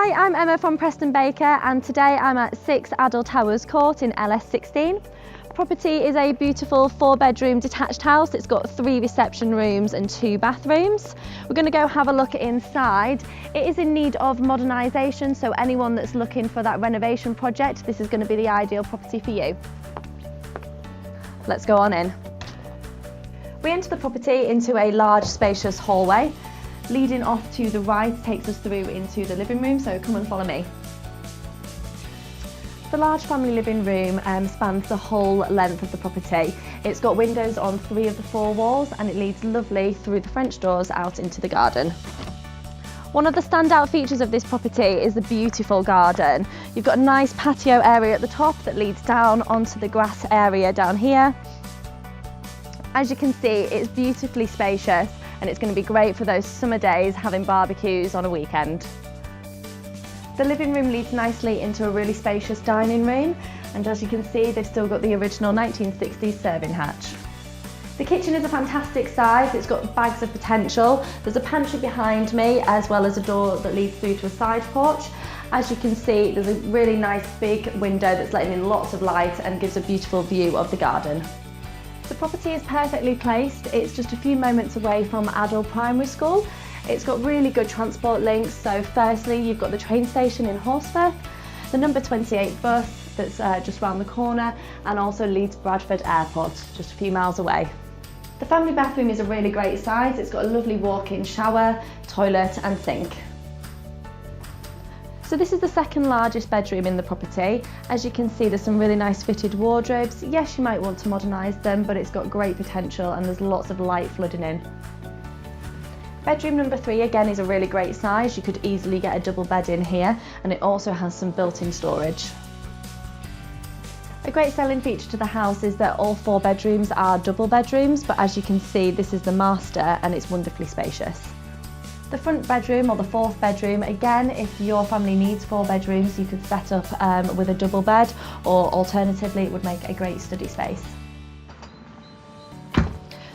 Hi, I'm Emma from Preston Baker, and today I'm at 6 Adel Towers Court in LS16. Property is a beautiful 4-bedroom detached house. It's got 3 reception rooms and 2 bathrooms. We're going to go have a look inside. It is in need of modernisation, so anyone that's looking for that renovation project, this is going to be the ideal property for you. Let's go on in. We enter the property into a large spacious hallway. Leading off to the right takes us through into the living room, so come and follow me. The large family living room spans the whole length of the property. It's got windows on 3 of the 4 walls, and it leads lovely through the French doors out into the garden. One of the standout features of this property is the beautiful garden. You've got a nice patio area at the top that leads down onto the grass area down here. As you can see, it's beautifully spacious, and it's going to be great for those summer days having barbecues on a weekend. The living room leads nicely into a really spacious dining room, and as you can see, they've still got the original 1960s serving hatch. The kitchen is a fantastic size. It's got bags of potential. There's a pantry behind me, as well as a door that leads through to a side porch. As you can see, there's a really nice big window that's letting in lots of light and gives a beautiful view of the garden. The property is perfectly placed. It's just a few moments away from Adel Primary School. It's got really good transport links. So firstly, you've got the train station in Horsforth, the number 28 bus that's just round the corner, and also Leeds Bradford Airport, just a few miles away. The family bathroom is a really great size. It's got a lovely walk-in shower, toilet and sink. So this is the second largest bedroom in the property. As you can see, there's some really nice fitted wardrobes. Yes, you might want to modernise them, but it's got great potential and there's lots of light flooding in. Bedroom number 3 again is a really great size. You could easily get a double bed in here, and it also has some built-in storage. A great selling feature to the house is that all 4 bedrooms are double bedrooms, but as you can see, this is the master and it's wonderfully spacious. The front bedroom, or the 4th bedroom, again, if your family needs 4 bedrooms, you could set up with a double bed, or alternatively it would make a great study space.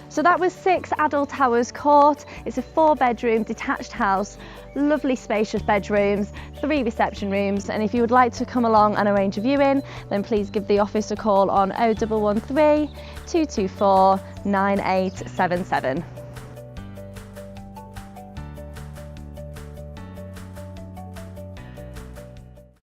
So that was 6 Adel Towers Court. It's a 4-bedroom detached house, lovely spacious bedrooms, 3 reception rooms, and if you would like to come along and arrange a viewing, then please give the office a call on 0113 224 9877.